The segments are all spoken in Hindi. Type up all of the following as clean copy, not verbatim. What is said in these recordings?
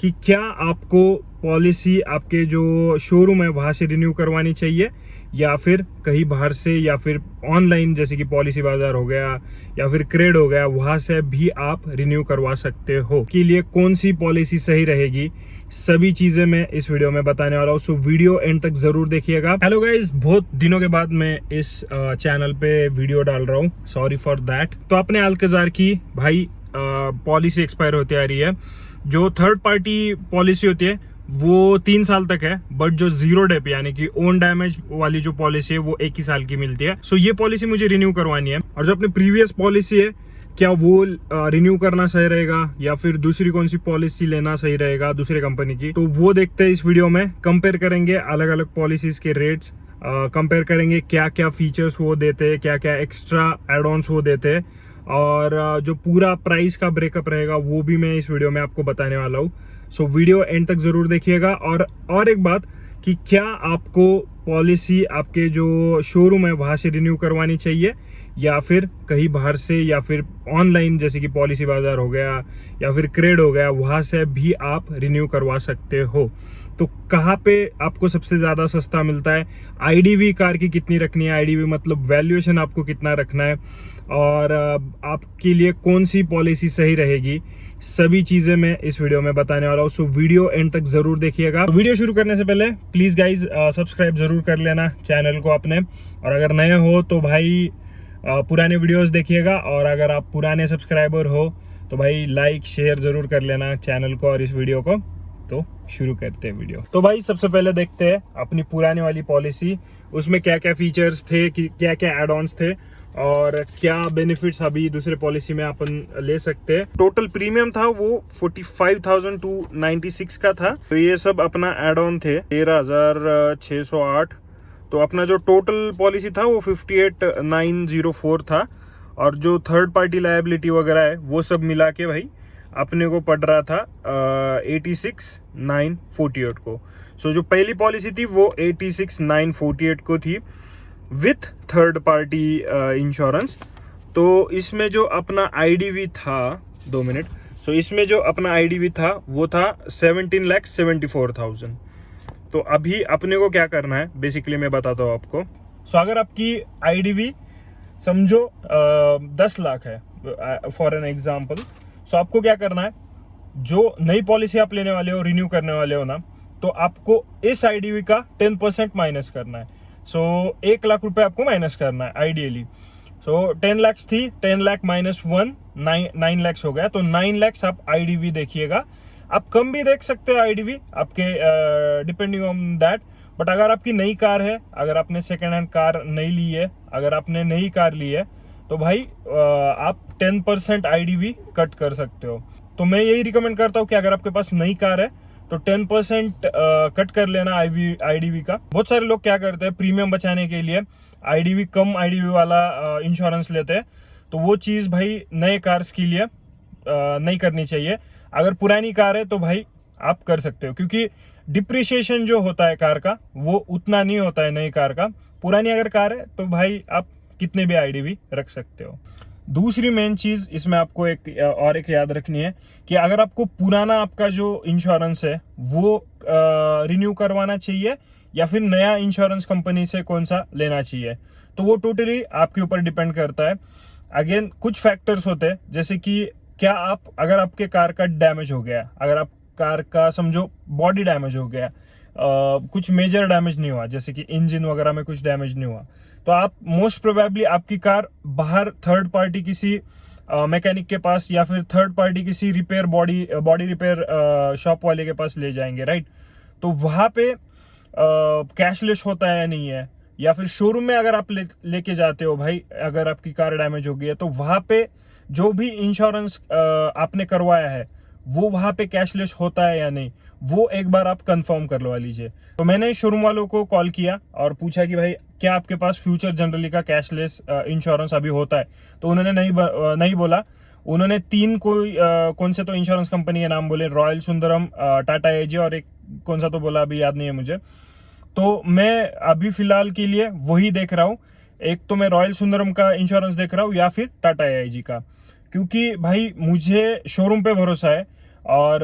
कि क्या आपको पॉलिसी आपके जो शोरूम है वहाँ से रिन्यू करवानी चाहिए या फिर कहीं बाहर से या फिर ऑनलाइन जैसे कि पॉलिसी बाजार हो गया या फिर क्रेड हो गया वहाँ से भी आप रिन्यू करवा सकते हो। के लिए कौन सी पॉलिसी सही रहेगी सभी चीजें मैं इस वीडियो में बताने वाला हूँ, सो वीडियो एंड तक जरूर देखिएगा। हेलो गाइस, बहुत दिनों के बाद मैं इस चैनल पे वीडियो डाल रहा हूँ, सॉरी फॉर दैट। तो अपने अल्कजार की भाई पॉलिसी एक्सपायर होती आ रही है। जो थर्ड पार्टी पॉलिसी होती है वो 3 साल तक है, बट जो जीरो डेप यानी कि ओन डैमेज वाली जो पॉलिसी है वो 1 ही साल की मिलती है। सो ये पॉलिसी मुझे रिन्यू करवानी है, और जो अपनी प्रीवियस पॉलिसी है क्या वो रिन्यू करना सही रहेगा या फिर दूसरी कौन सी पॉलिसी लेना सही रहेगा दूसरे कंपनी की, तो वो देखते हैं इस वीडियो में। कंपेयर करेंगे अलग अलग पॉलिसीज के रेट्स, कंपेयर करेंगे क्या क्या फीचर्स वो देते हैं, क्या क्या एक्स्ट्रा एड ऑन्स वो देते हैं, और जो पूरा प्राइस का ब्रेकअप रहेगा वो भी मैं इस वीडियो में आपको बताने वाला हूँ। सो वीडियो एंड तक जरूर देखिएगा। और एक बात कि क्या आपको पॉलिसी आपके जो शोरूम है वहाँ से रिन्यू करवानी चाहिए या फिर कहीं बाहर से या फिर ऑनलाइन जैसे कि पॉलिसी बाजार हो गया या फिर क्रेड हो गया वहाँ से भी आप रिन्यू करवा सकते हो। तो कहाँ पे आपको सबसे ज़्यादा सस्ता मिलता है, आईडीवी कार की कितनी रखनी है, आईडीवी मतलब वैल्यूएशन आपको कितना रखना है, और आपके लिए कौन सी पॉलिसी सही रहेगी, सभी चीज़ें मैं इस वीडियो में बताने वाला हूँ। सो वीडियो एंड तक जरूर देखिएगा। वीडियो शुरू करने से पहले प्लीज़ गाइज सब्सक्राइब जरूर कर लेना चैनल को अपने, और अगर नए हो तो भाई पुराने वीडियोस देखिएगा, और अगर आप पुराने सब्सक्राइबर हो तो भाई लाइक शेयर जरूर कर लेना चैनल को और इस वीडियो को। तो शुरू करते हैं वीडियो। तो भाई सबसे पहले देखते हैं अपनी पुरानी वाली पॉलिसी, उसमें क्या क्या फीचर्स थे, क्या क्या एड ऑन्स थे और क्या बेनिफिट्स अभी दूसरे पॉलिसी में अपन ले सकते हैं। टोटल प्रीमियम था वो 45,296 का था। तो ये सब अपना एड ऑन थे 13,608। तो अपना जो टोटल पॉलिसी था वो 58,904 था, और जो थर्ड पार्टी लायबिलिटी वगैरह है वो सब मिला के भाई अपने को पड़ रहा था 86,948 को। सो जो पहली पॉलिसी थी वो 86,948 को थी विथ थर्ड पार्टी इंश्योरेंस। तो इसमें जो अपना आईडीवी था 2 मिनट, सो इसमें जो अपना आईडीवी था वो था 17,74,000। तो अभी अपने को क्या करना है बेसिकली मैं बताता हूँ आपको। सो अगर आपकी आईडीवी समझो 10 लाख है फॉर एन एग्जांपल, सो आपको क्या करना है, जो नई पॉलिसी आप लेने वाले हो रिन्यू करने वाले हो ना, तो आपको इस आईडीवी का 10% माइनस करना है। सो 1 लाख रुपए आपको माइनस करना है आइडियली। सो 10 लाख थी, 10 लाख माइनस 1 9 लाख हो गया। तो 9 लाख आप आईडीवी देखिएगा। आप कम भी देख सकते हो आईडीवी आपके डिपेंडिंग ऑन दैट। बट अगर आपकी नई कार है, अगर आपने सेकेंड हैंड कार नहीं ली है, अगर आपने नई कार ली है तो भाई आप 10% आईडीवी कट कर सकते हो। तो मैं यही रिकमेंड करता हूँ कि अगर आपके पास नई कार है तो 10% कट कर लेना आईडीवी का। बहुत सारे लोग क्या करते हैं, प्रीमियम बचाने के लिए आईडीवी कम आईडीवी वाला इंश्योरेंस लेते हैं। तो वो चीज़ भाई नए कार्स के लिए नहीं करनी चाहिए। अगर पुरानी कार है तो भाई आप कर सकते हो, क्योंकि डिप्रिशिएशन जो होता है कार का वो उतना नहीं होता है नई कार का। पुरानी अगर कार है तो भाई आप कितने भी आईडीवी रख सकते हो। दूसरी मेन चीज इसमें आपको एक याद रखनी है कि अगर आपको पुराना आपका जो इंश्योरेंस है वो रिन्यू करवाना चाहिए या फिर नया इंश्योरेंस कंपनी से कौन सा लेना चाहिए, तो वो टोटली आपके ऊपर डिपेंड करता है। अगेन कुछ फैक्टर्स होते हैं, जैसे कि क्या आप, अगर आपके कार का डैमेज हो गया, अगर आप कार का समझो बॉडी डैमेज हो गया, कुछ मेजर डैमेज नहीं हुआ, जैसे कि इंजन वगैरह में कुछ डैमेज नहीं हुआ, तो आप मोस्ट प्रोबेबली आपकी कार बाहर थर्ड पार्टी किसी मैकेनिक के पास या फिर थर्ड पार्टी किसी रिपेयर बॉडी रिपेयर शॉप वाले के पास ले जाएंगे, राइट। तो वहाँ पे कैशलेस होता है या नहीं है, या फिर शोरूम में अगर आप लेके जाते हो भाई, अगर आपकी कार डैमेज हो गई है तो वहाँ पे जो भी इंश्योरेंस आपने करवाया है वो वहाँ पे कैशलेस होता है या नहीं, वो एक बार आप कंफर्म करवा लीजिए। तो मैंने शोरूम वालों को कॉल किया और पूछा कि भाई क्या आपके पास फ्यूचर जनरली का कैशलेस इंश्योरेंस अभी होता है, तो उन्होंने नहीं बोला। उन्होंने 3 कौन से तो इंश्योरेंस कंपनी के नाम बोले, रॉयल सुंदरम, टाटा एजी और एक कौन सा तो बोला, अभी याद नहीं है मुझे। तो मैं अभी फिलहाल के लिए वही देख रहा हूँ, एक तो मैं रॉयल सुंदरम का इंश्योरेंस देख रहा हूँ या फिर टाटा एजी का, क्योंकि भाई मुझे शोरूम पे भरोसा है। और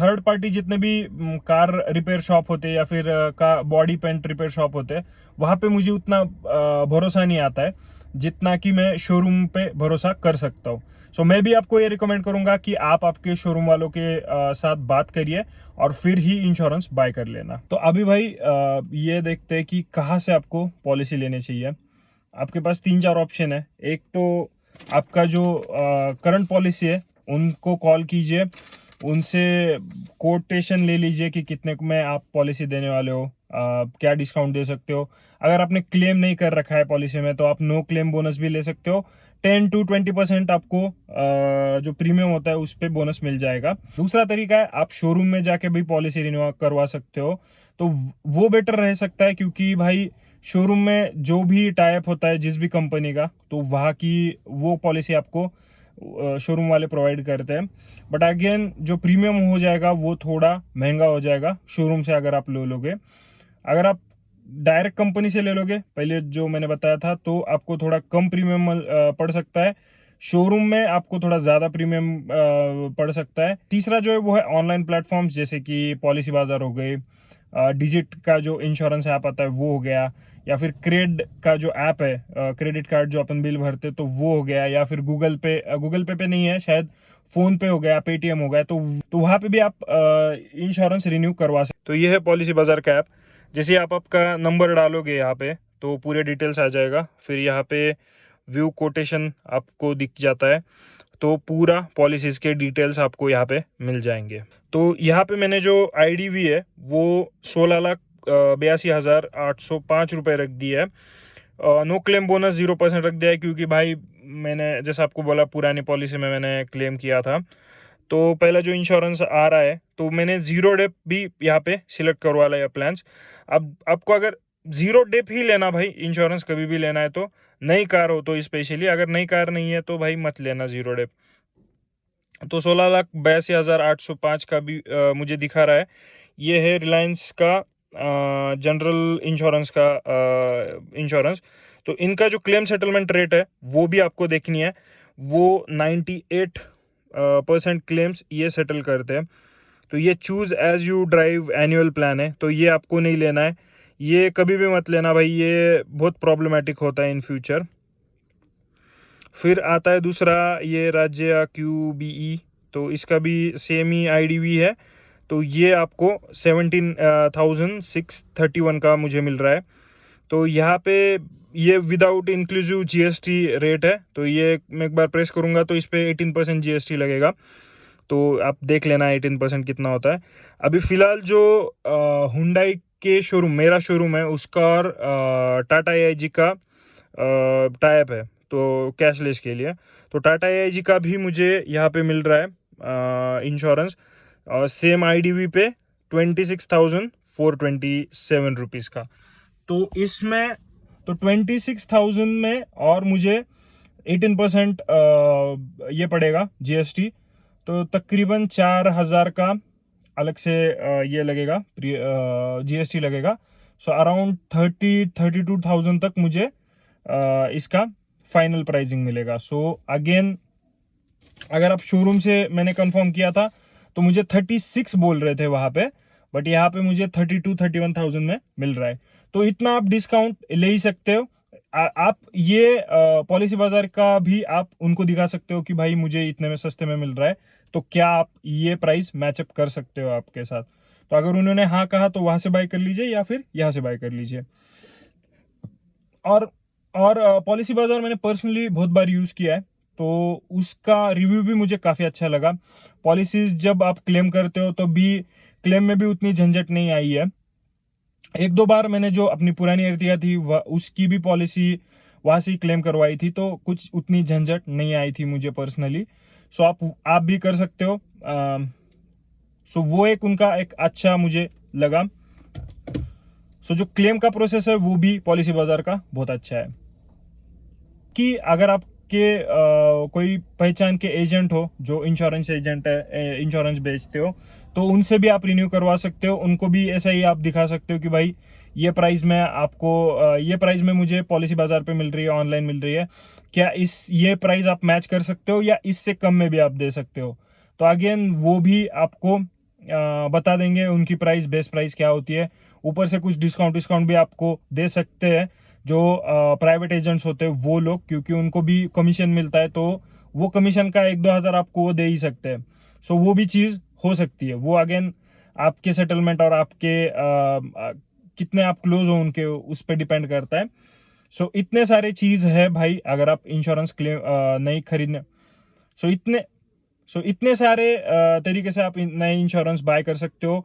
थर्ड पार्टी जितने भी कार रिपेयर शॉप होते हैं या फिर का बॉडी पेंट रिपेयर शॉप होते हैं, वहाँ पे मुझे उतना भरोसा नहीं आता है जितना कि मैं शोरूम पे भरोसा कर सकता हूँ। सो मैं भी आपको ये रिकमेंड करूंगा कि आप आपके शोरूम वालों के साथ बात करिए और फिर ही इंश्योरेंस बाय कर लेना। तो अभी भाई ये देखते हैं कि कहाँ से आपको पॉलिसी लेनी चाहिए। आपके पास 3-4 ऑप्शन है। एक तो आपका जो करंट पॉलिसी है उनको कॉल कीजिए, उनसे कोटेशन ले लीजिए कि कितने में आप पॉलिसी देने वाले हो, क्या डिस्काउंट दे सकते हो। अगर आपने क्लेम नहीं कर रखा है पॉलिसी में तो आप नो क्लेम बोनस भी ले सकते हो। 10 to 20% आपको जो प्रीमियम होता है उस पर बोनस मिल जाएगा। दूसरा तरीका है आप शोरूम में जाके भी पॉलिसी रिन्यू करवा सकते हो, तो वो बेटर रह सकता है क्योंकि भाई शोरूम में जो भी टाइप होता है जिस भी कंपनी का, तो वहाँ की वो पॉलिसी आपको शोरूम वाले प्रोवाइड करते हैं। बट अगेन जो प्रीमियम हो जाएगा वो थोड़ा महंगा हो जाएगा शोरूम से अगर आप ले लोगे। अगर आप डायरेक्ट कंपनी से ले लोगे पहले जो मैंने बताया था, तो आपको थोड़ा कम प्रीमियम पड़ सकता है। शोरूम में आपको थोड़ा ज़्यादा प्रीमियम पड़ सकता है। तीसरा जो है वो है ऑनलाइन प्लेटफॉर्म्स जैसे कि पॉलिसी बाजार हो गए, डिजिट का जो इंश्योरेंस ऐप आता है वो हो गया, या फिर क्रेड का जो ऐप है क्रेडिट कार्ड जो अपन बिल भरते तो वो हो गया, या फिर गूगल पे नहीं है शायद, फोन पे हो गया, पेटीएम हो गया, तो वहाँ पे भी आप इंश्योरेंस रिन्यू करवा सकते। तो ये है पॉलिसी बाजार का ऐप। जैसे आप आपका नंबर डालोगे यहाँ पे तो पूरे डिटेल्स आ जाएगा। फिर यहाँ पे व्यू कोटेशन आपको दिख जाता है, तो पूरा पॉलिसीज के डिटेल्स आपको यहाँ पे मिल जाएंगे। तो यहाँ पे मैंने जो आईडीवी है वो 16,82,805 रुपये रख दिया है। नो क्लेम बोनस 0% रख दिया है क्योंकि भाई मैंने जैसा आपको बोला पुरानी पॉलिसी में मैंने क्लेम किया था, तो पहला जो इंश्योरेंस आ रहा है तो मैंने जीरो डेप भी यहाँ पे सिलेक्ट करवा लिया प्लान्स। अब आपको अगर जीरो डेप ही लेना भाई इंश्योरेंस कभी भी लेना है, तो नई कार हो तो स्पेशली, अगर नई कार नहीं है तो भाई मत लेना जीरो डेप। तो 16,82,805 का भी मुझे दिखा रहा है। ये है रिलायंस का जनरल इंश्योरेंस का इंश्योरेंस। तो इनका जो क्लेम सेटलमेंट रेट है वो भी आपको देखनी है। वो 98% क्लेम्स ये सेटल करते हैं। तो ये choose as you drive annual plan है, तो ये आपको नहीं लेना है। ये कभी भी मत लेना भाई, ये बहुत प्रॉब्लमेटिक होता है इन फ्यूचर। फिर आता है दूसरा ये राज्य QBE, तो इसका भी सेम ही आईडीवी है। तो ये आपको 17,631 का मुझे मिल रहा है। तो यहाँ पे ये विदाउट इंक्लूसिव जीएसटी रेट है। तो ये मैं एक बार प्रेस करूँगा तो इस पर 18% जीएसटी लगेगा। तो आप देख लेना 18% कितना होता है। अभी फ़िलहाल जो हुंडई के शोरूम, मेरा शोरूम है उसका और टाटा AIG का टाइप है तो कैशलेस के लिए, तो टाटा AIG का भी मुझे यहाँ पे मिल रहा है इंश्योरेंस सेम आईडीवी पे 26,427 रुपीज़ का। तो इसमें तो 26,000 में और मुझे 18% ये पड़ेगा जीएसटी, तो तकरीबन 4,000 का अलग से ये लगेगा, जीएसटी लगेगा। सो अराउंड 32,000 तक मुझे इसका फाइनल प्राइसिंग मिलेगा। सो अगेन अगर आप शोरूम से मैंने कंफर्म किया था तो मुझे 36 बोल रहे थे वहां पे, बट यहाँ पे मुझे 32-31,000 में मिल रहा है। तो इतना आप डिस्काउंट ले ही सकते हो। आप ये पॉलिसी बाजार का भी आप उनको दिखा सकते हो कि भाई मुझे इतने में सस्ते में मिल रहा है, तो क्या आप ये प्राइस मैचअप कर सकते हो आपके साथ। तो अगर उन्होंने हाँ कहा तो वहां से बाय कर लीजिए या फिर यहाँ से बाय कर लीजिए। और पॉलिसी बाजार मैंने पर्सनली बहुत बार यूज किया है, तो उसका रिव्यू भी मुझे काफी अच्छा लगा। पॉलिसीज जब आप क्लेम करते हो तो भी क्लेम में भी उतनी झंझट नहीं आई है। 1-2 बार मैंने जो अपनी पुरानी अर्टिगा थी उसकी भी पॉलिसी वहां से क्लेम करवाई थी, तो कुछ उतनी झंझट नहीं आई थी मुझे पर्सनली। सो आप भी कर सकते हो। सो वो एक उनका एक अच्छा मुझे लगा। सो जो क्लेम का प्रोसेस है वो भी पॉलिसी बाजार का बहुत अच्छा है। कि अगर आपके कोई पहचान के एजेंट हो जो इंश्योरेंस एजेंट है, इंश्योरेंस बेचते हो, तो उनसे भी आप रिन्यू करवा सकते हो। उनको भी ऐसा ही आप दिखा सकते हो कि भाई ये प्राइस में आपको ये प्राइस में मुझे पॉलिसी बाजार पे मिल रही है, ऑनलाइन मिल रही है, क्या ये प्राइस आप मैच कर सकते हो या इससे कम में भी आप दे सकते हो। तो अगेन वो भी आपको बता देंगे उनकी प्राइस, बेस्ट प्राइस क्या होती है। ऊपर से कुछ डिस्काउंट भी आपको दे सकते हैं जो प्राइवेट एजेंट्स होते हैं वो लोग, क्योंकि उनको भी कमीशन मिलता है, तो वो कमीशन का 1-2 हज़ार आपको वो दे ही सकते हैं। सो वो भी चीज़ हो सकती है। वो अगेन आपके सेटलमेंट और आपके कितने आप क्लोज हो उनके उस पर डिपेंड करता है। सो इतने सारे चीज़ है भाई, अगर आप इंश्योरेंस क्लेम नहीं खरीदने, सो इतने सारे तरीके से आप नए इंश्योरेंस बाय कर सकते हो,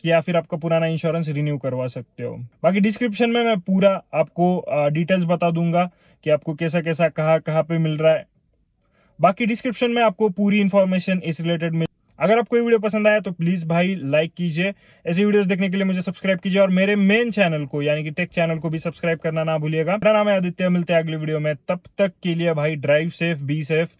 या फिर आपका पुराना इंश्योरेंस रिन्यू करवा सकते हो। बाकी डिस्क्रिप्शन में मैं पूरा आपको डिटेल्स बता दूंगा कि आपको कैसा कैसा कहाँ कहाँ पे मिल रहा है। बाकी डिस्क्रिप्शन में आपको पूरी इंफॉर्मेशन इस रिलेटेड मिल। अगर आपको ये वीडियो पसंद आया तो प्लीज भाई लाइक कीजिए। ऐसी वीडियोस देखने के लिए मुझे सब्सक्राइब कीजिए, और मेरे मेन चैनल को यानी कि टेक चैनल को भी सब्सक्राइब करना ना भूलिएगा। मेरा नाम है आदित्य, मिलते हैं अगली वीडियो में। तब तक के लिए भाई ड्राइव सेफ, बी सेफ।